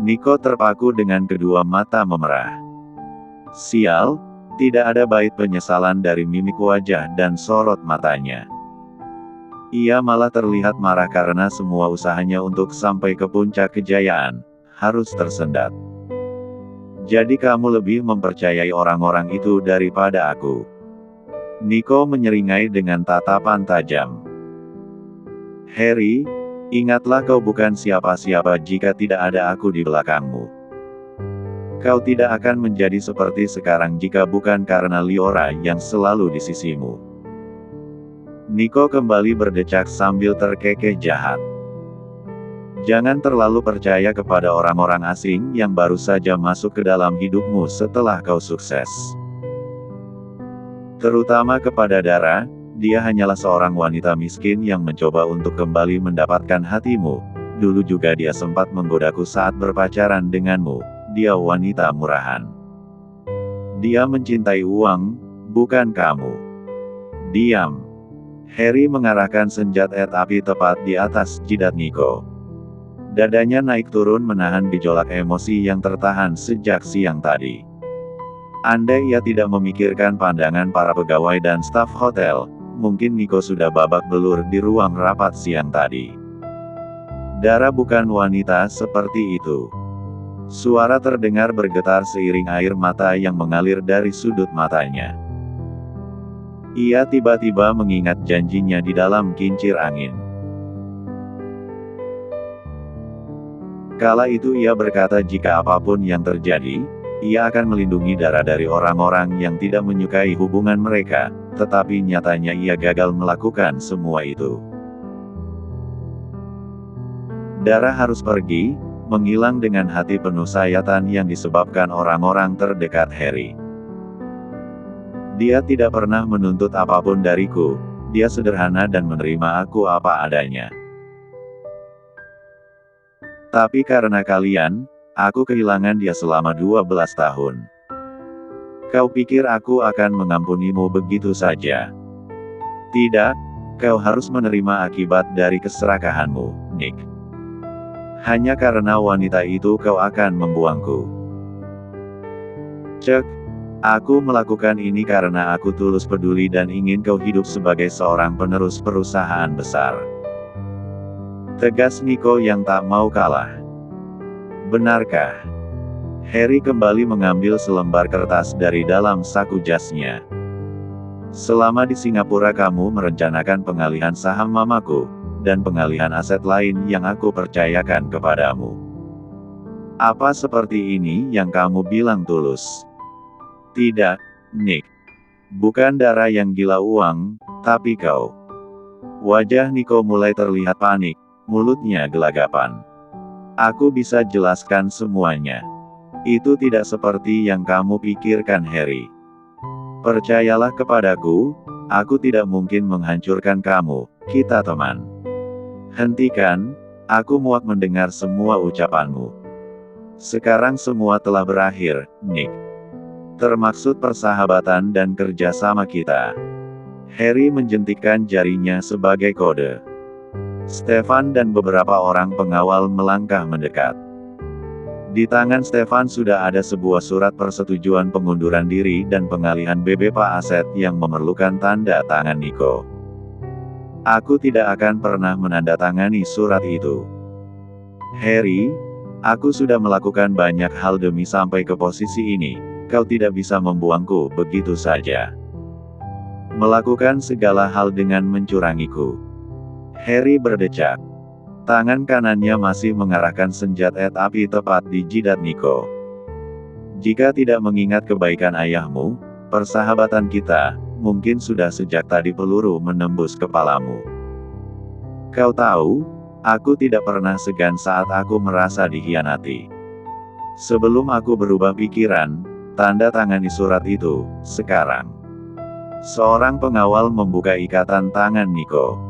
Nico terpaku dengan kedua mata memerah. Sial, tidak ada bait penyesalan dari mimik wajah dan sorot matanya. Ia malah terlihat marah karena semua usahanya untuk sampai ke puncak kejayaan harus tersendat. Jadi kamu lebih mempercayai orang-orang itu daripada aku. Nico menyeringai dengan tatapan tajam. Harry, ingatlah kau bukan siapa-siapa jika tidak ada aku di belakangmu. Kau tidak akan menjadi seperti sekarang jika bukan karena Liora yang selalu di sisimu. Nico kembali berdecak sambil terkekeh jahat. Jangan terlalu percaya kepada orang-orang asing yang baru saja masuk ke dalam hidupmu setelah kau sukses. Terutama kepada Dara, dia hanyalah seorang wanita miskin yang mencoba untuk kembali mendapatkan hatimu. Dulu juga dia sempat menggodaku saat berpacaran denganmu, dia wanita murahan. Dia mencintai uang, bukan kamu. Diam. Harry mengarahkan senjata api tepat di atas jidat Nico. Dadanya naik turun menahan gejolak emosi yang tertahan sejak siang tadi. Andai ia tidak memikirkan pandangan para pegawai dan staf hotel, mungkin Nico sudah babak belur di ruang rapat siang tadi. Dara bukan wanita seperti itu. Suara terdengar bergetar seiring air mata yang mengalir dari sudut matanya. Ia tiba-tiba mengingat janjinya di dalam kincir angin. Kala itu ia berkata jika apapun yang terjadi, ia akan melindungi Dara dari orang-orang yang tidak menyukai hubungan mereka, tetapi nyatanya ia gagal melakukan semua itu. Dara harus pergi, menghilang dengan hati penuh sayatan yang disebabkan orang-orang terdekat Harry. Dia tidak pernah menuntut apapun dariku, dia sederhana dan menerima aku apa adanya. Tapi karena kalian, aku kehilangan dia selama 12 tahun. Kau pikir aku akan mengampunimu begitu saja? Tidak, kau harus menerima akibat dari keserakahanmu, Nick. Hanya karena wanita itu kau akan membuangku. Cek, aku melakukan ini karena aku tulus peduli dan ingin kau hidup sebagai seorang penerus perusahaan besar. Tegas Nico yang tak mau kalah. Benarkah? Harry kembali mengambil selembar kertas dari dalam saku jasnya. Selama di Singapura kamu merencanakan pengalihan saham mamaku, dan pengalihan aset lain yang aku percayakan kepadamu. Apa seperti ini yang kamu bilang tulus? Tidak, Nick. Bukan Dara yang gila uang, tapi kau. Wajah Nico mulai terlihat panik, mulutnya gelagapan. Aku bisa jelaskan semuanya. Itu tidak seperti yang kamu pikirkan, Harry. Percayalah kepadaku, aku tidak mungkin menghancurkan kamu, kita teman. Hentikan, aku muak mendengar semua ucapanmu. Sekarang semua telah berakhir, Nick. Termaksud persahabatan dan kerjasama kita. Harry menjentikkan jarinya sebagai kode. Stefan dan beberapa orang pengawal melangkah mendekat. Di tangan Stefan sudah ada sebuah surat persetujuan pengunduran diri dan pengalihan beberapa aset yang memerlukan tanda tangan Nico. Aku tidak akan pernah menandatangani surat itu. Harry, aku sudah melakukan banyak hal demi sampai ke posisi ini, kau tidak bisa membuangku begitu saja. Melakukan segala hal dengan mencurangiku. Harry berdecak. Tangan kanannya masih mengarahkan senjata api tepat di jidat Nico. Jika tidak mengingat kebaikan ayahmu, persahabatan kita, mungkin sudah sejak tadi peluru menembus kepalamu. Kau tahu, aku tidak pernah segan saat aku merasa dikhianati. Sebelum aku berubah pikiran, tanda tangani surat itu, sekarang. Seorang pengawal membuka ikatan tangan Nico.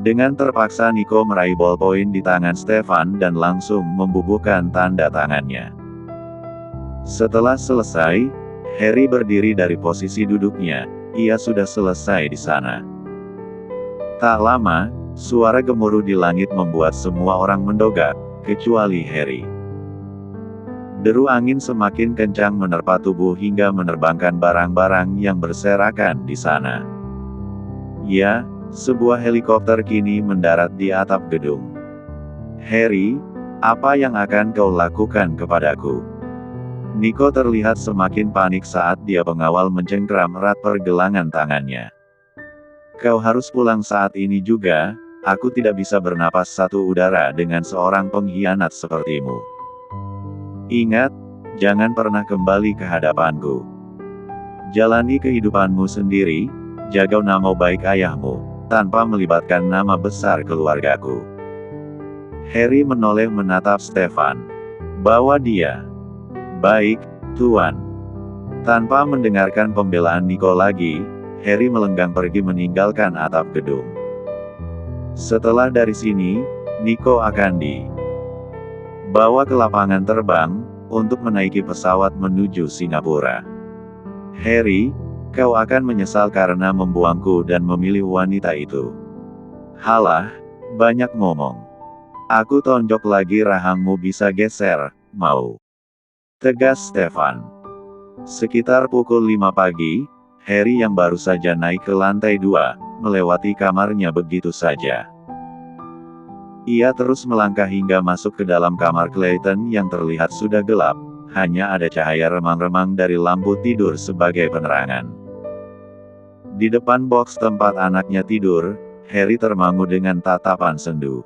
Dengan terpaksa Nico meraih ballpoint di tangan Stefan dan langsung membubuhkan tanda tangannya. Setelah selesai, Harry berdiri dari posisi duduknya, ia sudah selesai di sana. Tak lama, suara gemuruh di langit membuat semua orang mendongak, kecuali Harry. Deru angin semakin kencang menerpa tubuh hingga menerbangkan barang-barang yang berserakan di sana. Ya, sebuah helikopter kini mendarat di atap gedung. Harry, apa yang akan kau lakukan kepadaku? Nico terlihat semakin panik saat dia pengawal mencengkram erat pergelangan tangannya. Kau harus pulang saat ini juga, aku tidak bisa bernapas satu udara dengan seorang pengkhianat sepertimu. Ingat, jangan pernah kembali ke hadapanku. Jalani kehidupanmu sendiri, jaga nama baik ayahmu, tanpa melibatkan nama besar keluargaku. Harry menoleh menatap Stefan. Bawa dia. Baik, Tuan. Tanpa mendengarkan pembelaan Nico lagi, Harry melenggang pergi meninggalkan atap gedung. Setelah dari sini, Nico akan dibawa ke lapangan terbang, untuk menaiki pesawat menuju Singapura. Harry, kau akan menyesal karena membuangku dan memilih wanita itu. Halah, banyak ngomong. Aku tonjok lagi rahangmu bisa geser, mau? Tegas Stefan. Sekitar pukul 5 pagi, Harry yang baru saja naik ke lantai 2, melewati kamarnya begitu saja. Ia terus melangkah hingga masuk ke dalam kamar Clayton yang terlihat sudah gelap, hanya ada cahaya remang-remang dari lampu tidur sebagai penerangan. Di depan boks tempat anaknya tidur, Harry termangu dengan tatapan sendu.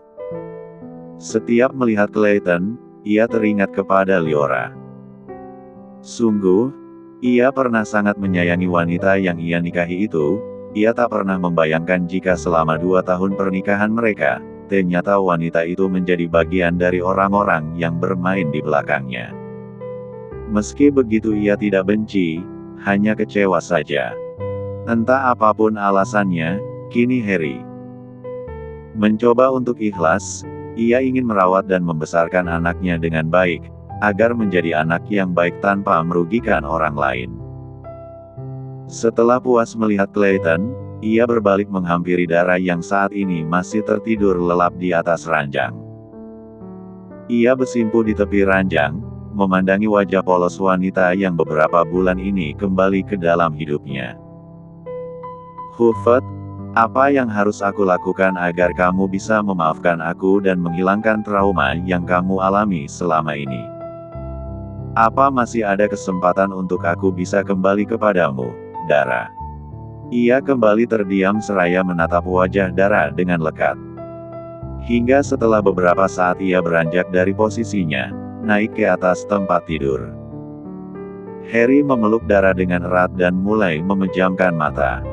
Setiap melihat Clayton, ia teringat kepada Liora. Sungguh, ia pernah sangat menyayangi wanita yang ia nikahi itu. Ia tak pernah membayangkan jika selama 2 tahun pernikahan mereka, ternyata wanita itu menjadi bagian dari orang-orang yang bermain di belakangnya. Meski begitu ia tidak benci, hanya kecewa saja. Entah apapun alasannya, kini Harry mencoba untuk ikhlas. Ia ingin merawat dan membesarkan anaknya dengan baik, agar menjadi anak yang baik tanpa merugikan orang lain. Setelah puas melihat Clayton, ia berbalik menghampiri Dara yang saat ini masih tertidur lelap di atas ranjang. Ia bersimpuh di tepi ranjang, memandangi wajah polos wanita yang beberapa bulan ini kembali ke dalam hidupnya. Hufet, apa yang harus aku lakukan agar kamu bisa memaafkan aku dan menghilangkan trauma yang kamu alami selama ini? Apa masih ada kesempatan untuk aku bisa kembali kepadamu, Dara? Ia kembali terdiam seraya menatap wajah Dara dengan lekat. Hingga setelah beberapa saat ia beranjak dari posisinya, naik ke atas tempat tidur. Harry memeluk Dara dengan erat dan mulai memejamkan mata.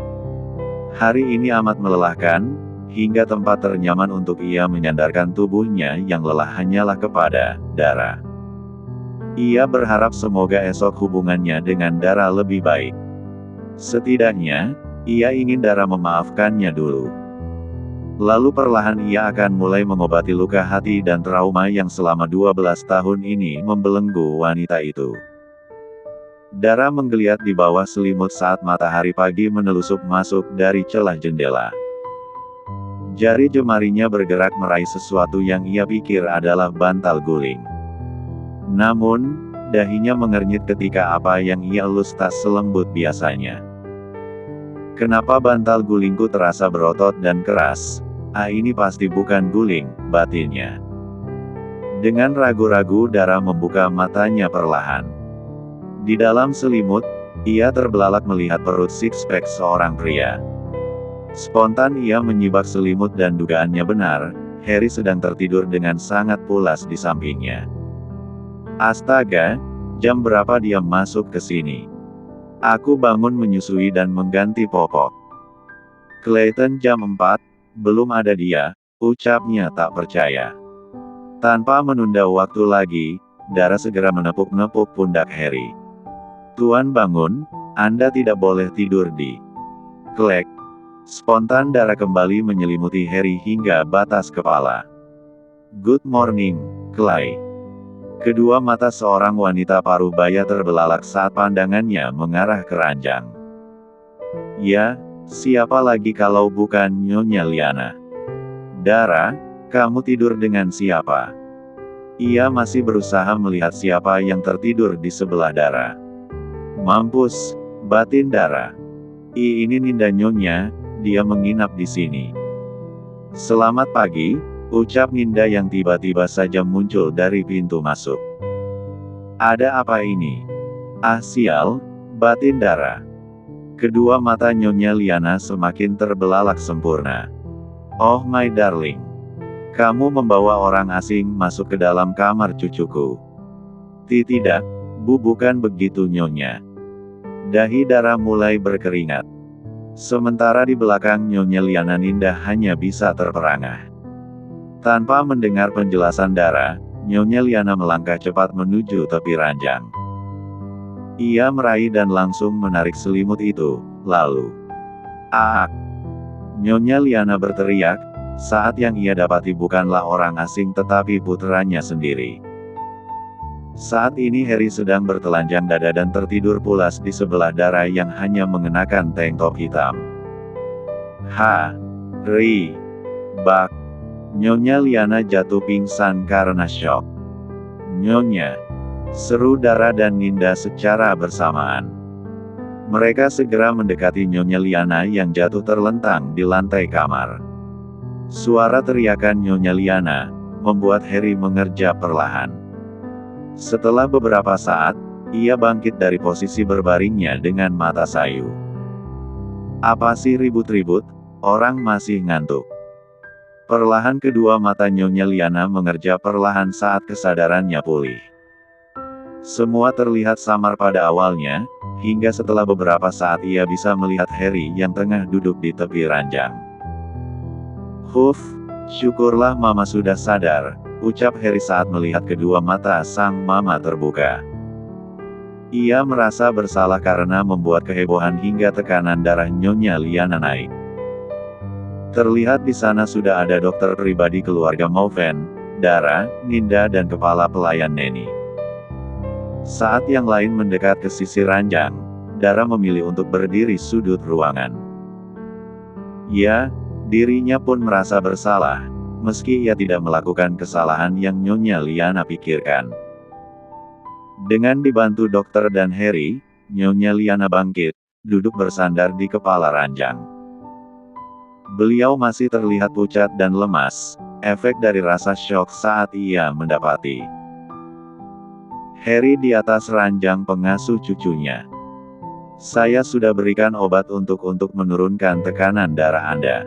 Hari ini amat melelahkan, hingga tempat ternyaman untuk ia menyandarkan tubuhnya yang lelah hanyalah kepada Dara. Ia berharap semoga esok hubungannya dengan Dara lebih baik. Setidaknya, ia ingin Dara memaafkannya dulu. Lalu perlahan ia akan mulai mengobati luka hati dan trauma yang selama 12 tahun ini membelenggu wanita itu. Dara menggeliat di bawah selimut saat matahari pagi menelusup masuk dari celah jendela. Jari jemarinya bergerak meraih sesuatu yang ia pikir adalah bantal guling. Namun, dahinya mengernyit ketika apa yang ia elus tak selembut biasanya. Kenapa bantal gulingku terasa berotot dan keras? Ini pasti bukan guling, batinnya. Dengan ragu-ragu Dara membuka matanya perlahan. Di dalam selimut, ia terbelalak melihat perut six-pack seorang pria. Spontan ia menyibak selimut dan dugaannya benar, Harry sedang tertidur dengan sangat pulas di sampingnya. Astaga, jam berapa dia masuk ke sini? Aku bangun menyusui dan mengganti popok. Clayton jam 4, belum ada dia, ucapnya tak percaya. Tanpa menunda waktu lagi, Dara segera menepuk-nepuk pundak Harry. Tuan bangun, Anda tidak boleh tidur di Klek. Spontan Dara kembali menyelimuti Harry hingga batas kepala. Good morning, Clay. Kedua mata seorang wanita paruh baya terbelalak saat pandangannya mengarah ke ranjang. Ya, siapa lagi kalau bukan Nyonya Liana? Dara, kamu tidur dengan siapa? Ia masih berusaha melihat siapa yang tertidur di sebelah Dara. Mampus, batin Dara. Ini Ninda Nyonya, dia menginap di sini. Selamat pagi, ucap Ninda yang tiba-tiba saja muncul dari pintu masuk. Ada apa ini? Ah sial, batin Dara. Kedua mata Nyonya Liana semakin terbelalak sempurna. Oh my darling. Kamu membawa orang asing masuk ke dalam kamar cucuku. Tidak, Bu, bukan begitu Nyonya. Dahi Dara mulai berkeringat. Sementara di belakang Nyonya Liana, Ninda hanya bisa terperangah. Tanpa mendengar penjelasan Dara, Nyonya Liana melangkah cepat menuju tepi ranjang. Ia meraih dan langsung menarik selimut itu, lalu... "Ah!" Nyonya Liana berteriak, saat yang ia dapati bukanlah orang asing tetapi putranya sendiri. Saat ini Harry sedang bertelanjang dada dan tertidur pulas di sebelah Dara yang hanya mengenakan tank top hitam. Harry! Bak! Nyonya Liana jatuh pingsan karena syok. Nyonya! Seru Dara dan Ninda secara bersamaan. Mereka segera mendekati Nyonya Liana yang jatuh terlentang di lantai kamar. Suara teriakan Nyonya Liana membuat Harry mengerja perlahan. Setelah beberapa saat, ia bangkit dari posisi berbaringnya dengan mata sayu. Apa sih ribut-ribut? Orang masih ngantuk. Perlahan kedua mata Nyonya Liana mengerja perlahan saat kesadarannya pulih. Semua terlihat samar pada awalnya, hingga setelah beberapa saat ia bisa melihat Harry yang tengah duduk di tepi ranjang. Huff, syukurlah Mama sudah sadar, ucap Harry saat melihat kedua mata sang Mama terbuka. Ia merasa bersalah karena membuat kehebohan hingga tekanan darah Nyonya Liana naik. Terlihat di sana sudah ada dokter pribadi keluarga Mauven, Dara, Ninda dan kepala pelayan Neni. Saat yang lain mendekat ke sisi ranjang, Dara memilih untuk berdiri sudut ruangan. Ya, dirinya pun merasa bersalah, meski ia tidak melakukan kesalahan yang Nyonya Liana pikirkan. Dengan dibantu dokter dan Harry, Nyonya Liana bangkit, duduk bersandar di kepala ranjang. Beliau masih terlihat pucat dan lemas, efek dari rasa syok saat ia mendapati Harry di atas ranjang pengasuh cucunya. Saya sudah berikan obat untuk menurunkan tekanan darah Anda.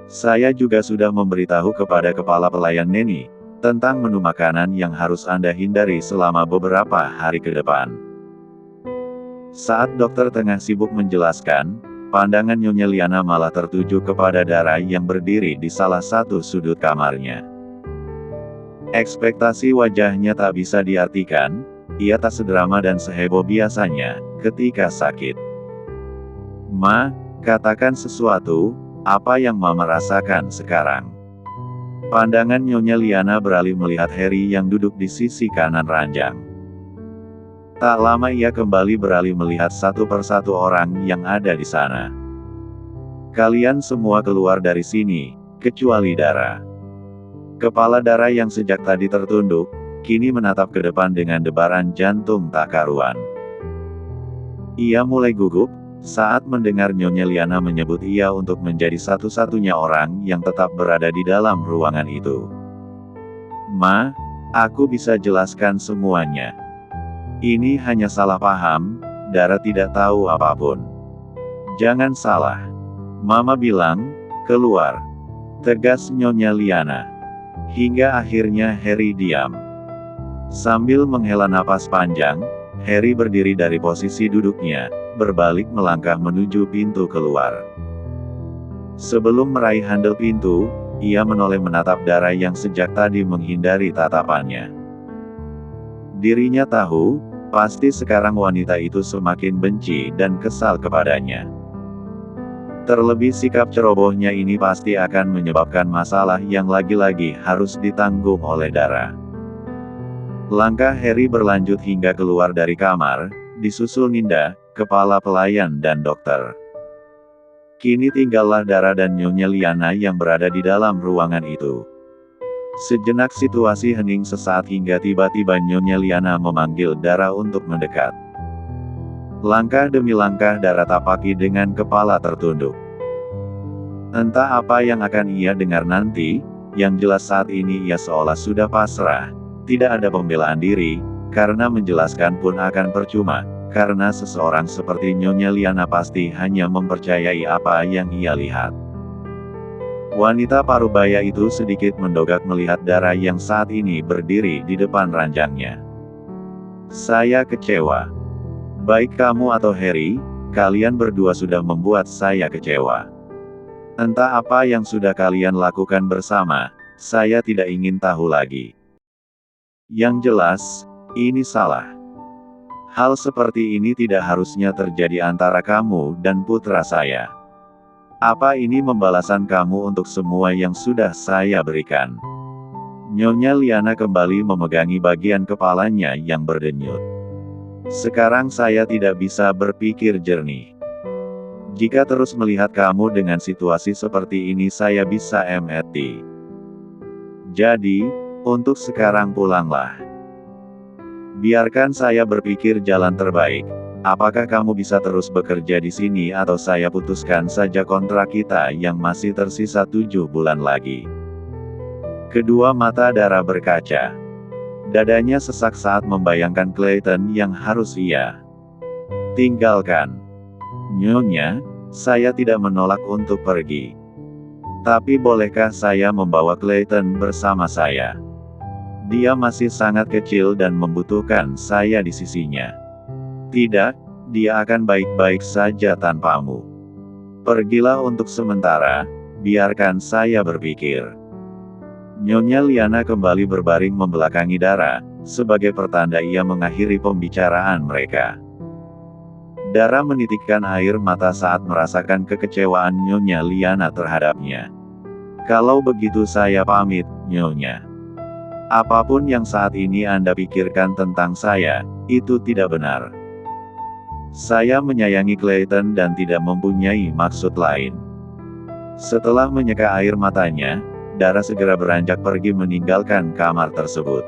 Saya juga sudah memberitahu kepada kepala pelayan Neni, tentang menu makanan yang harus Anda hindari selama beberapa hari ke depan. Saat dokter tengah sibuk menjelaskan, pandangan Nyonya Liana malah tertuju kepada Dara yang berdiri di salah satu sudut kamarnya. Ekspektasi wajahnya tak bisa diartikan, ia tak sedrama dan seheboh biasanya, ketika sakit. Ma, katakan sesuatu, apa yang Mama rasakan sekarang? Pandangan Nyonya Liana beralih melihat Harry yang duduk di sisi kanan ranjang. Tak lama ia kembali beralih melihat satu persatu orang yang ada di sana. Kalian semua keluar dari sini, kecuali Dara. Kepala Dara yang sejak tadi tertunduk, kini menatap ke depan dengan debaran jantung tak karuan. Ia mulai gugup, saat mendengar Nyonya Liana menyebut ia untuk menjadi satu-satunya orang yang tetap berada di dalam ruangan itu. Ma, aku bisa jelaskan semuanya. Ini hanya salah paham, Dara tidak tahu apapun. Jangan salah. Mama bilang, keluar. Tegas Nyonya Liana. Hingga akhirnya Harry diam. Sambil menghela napas panjang, Harry berdiri dari posisi duduknya, berbalik melangkah menuju pintu keluar. Sebelum meraih handle pintu, ia menoleh menatap Dara yang sejak tadi menghindari tatapannya. Dirinya tahu, pasti sekarang wanita itu semakin benci dan kesal kepadanya. Terlebih sikap cerobohnya ini pasti akan menyebabkan masalah yang lagi-lagi harus ditanggung oleh Dara. Langkah Harry berlanjut hingga keluar dari kamar, disusul Ninda, kepala pelayan dan dokter. Kini tinggallah Dara dan Nyonya Liana yang berada di dalam ruangan itu. Sejenak situasi hening sesaat hingga tiba-tiba Nyonya Liana memanggil Dara untuk mendekat. Langkah demi langkah Dara tapaki dengan kepala tertunduk. Entah apa yang akan ia dengar nanti, yang jelas saat ini ia seolah sudah pasrah. Tidak ada pembelaan diri, karena menjelaskan pun akan percuma, karena seseorang seperti Nyonya Liana pasti hanya mempercayai apa yang ia lihat. Wanita parubaya itu sedikit mendogak melihat Dara yang saat ini berdiri di depan ranjangnya. Saya kecewa. Baik kamu atau Harry, kalian berdua sudah membuat saya kecewa. Entah apa yang sudah kalian lakukan bersama, saya tidak ingin tahu lagi. Yang jelas, ini salah. Hal seperti ini tidak harusnya terjadi antara kamu dan putra saya. Apa ini pembalasan kamu untuk semua yang sudah saya berikan? Nyonya Liana kembali memegangi bagian kepalanya yang berdenyut. Sekarang saya tidak bisa berpikir jernih. Jika terus melihat kamu dengan situasi seperti ini saya bisa mati. Jadi, untuk sekarang pulanglah. Biarkan saya berpikir jalan terbaik. Apakah kamu bisa terus bekerja di sini atau saya putuskan saja kontrak kita yang masih tersisa 7 bulan lagi? Kedua mata Dara berkaca. Dadanya sesak saat membayangkan Clayton yang harus ia tinggalkan. Nyonya, saya tidak menolak untuk pergi. Tapi bolehkah saya membawa Clayton bersama saya? Dia masih sangat kecil dan membutuhkan saya di sisinya. Tidak, dia akan baik-baik saja tanpamu. Pergilah untuk sementara, biarkan saya berpikir. Nyonya Liana kembali berbaring membelakangi Dara, sebagai pertanda ia mengakhiri pembicaraan mereka. Dara menitikkan air mata saat merasakan kekecewaan Nyonya Liana terhadapnya. Kalau begitu saya pamit, Nyonya. Apapun yang saat ini Anda pikirkan tentang saya, itu tidak benar. Saya menyayangi Clayton dan tidak mempunyai maksud lain. Setelah menyeka air matanya, Dara segera beranjak pergi meninggalkan kamar tersebut.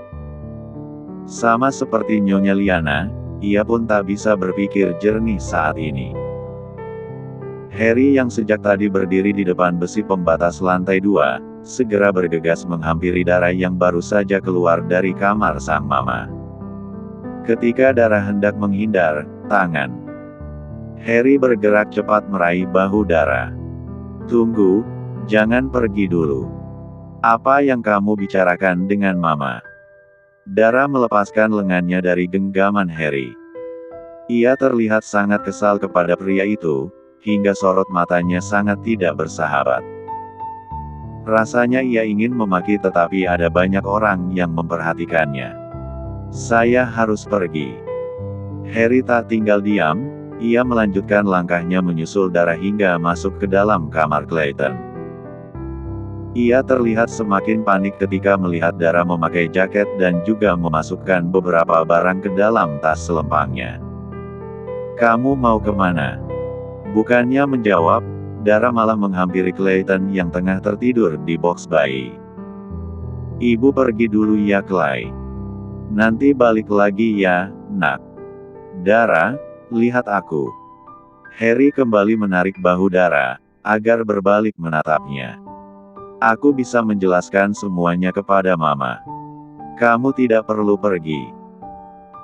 Sama seperti Nyonya Liana, ia pun tak bisa berpikir jernih saat ini. Harry yang sejak tadi berdiri di depan besi pembatas lantai 2, segera bergegas menghampiri Dara yang baru saja keluar dari kamar sang mama. Ketika Dara hendak menghindar, Harry bergerak cepat meraih bahu Dara. Tunggu, jangan pergi dulu. Apa yang kamu bicarakan dengan mama? Dara melepaskan lengannya dari genggaman Harry. Ia terlihat sangat kesal kepada pria itu, hingga sorot matanya sangat tidak bersahabat. Rasanya ia ingin memaki tetapi ada banyak orang yang memperhatikannya. Saya harus pergi. Harry tak tinggal diam, ia melanjutkan langkahnya menyusul Dara hingga masuk ke dalam kamar Clayton. Ia terlihat semakin panik ketika melihat Dara memakai jaket dan juga memasukkan beberapa barang ke dalam tas selempangnya. Kamu mau kemana? Bukannya menjawab, Dara malah menghampiri Clayton yang tengah tertidur di box bayi. Ibu pergi dulu ya Clay. Nanti balik lagi ya, nak. Dara, lihat aku. Harry kembali menarik bahu Dara, agar berbalik menatapnya. Aku bisa menjelaskan semuanya kepada mama. Kamu tidak perlu pergi.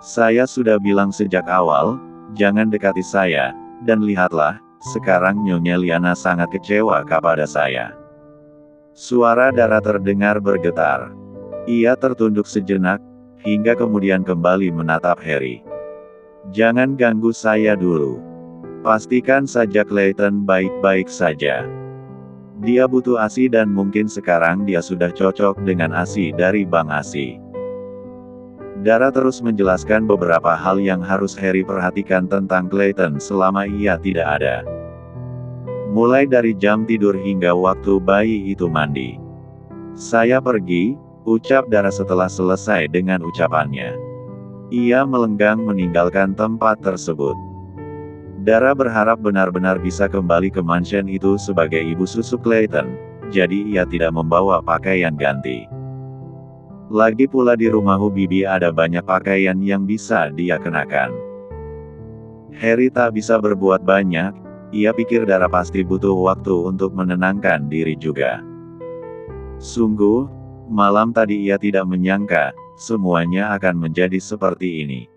Saya sudah bilang sejak awal, jangan dekati saya, dan lihatlah, sekarang Nyonya Liana sangat kecewa kepada saya. Suara Dara terdengar bergetar. Ia tertunduk sejenak, hingga kemudian kembali menatap Harry. Jangan ganggu saya dulu. Pastikan saja Clayton baik-baik saja. Dia butuh ASI dan mungkin sekarang dia sudah cocok dengan ASI dari Bang ASI. Dara terus menjelaskan beberapa hal yang harus Harry perhatikan tentang Clayton selama ia tidak ada. Mulai dari jam tidur hingga waktu bayi itu mandi. Saya pergi, ucap Dara setelah selesai dengan ucapannya. Ia melenggang meninggalkan tempat tersebut. Dara berharap benar-benar bisa kembali ke mansion itu sebagai ibu susu Clayton, jadi ia tidak membawa pakaian ganti. Lagi pula di rumahku Bibi ada banyak pakaian yang bisa dia kenakan. Harry tak bisa berbuat banyak, ia pikir Dara pasti butuh waktu untuk menenangkan diri juga. Sungguh, malam tadi ia tidak menyangka, semuanya akan menjadi seperti ini.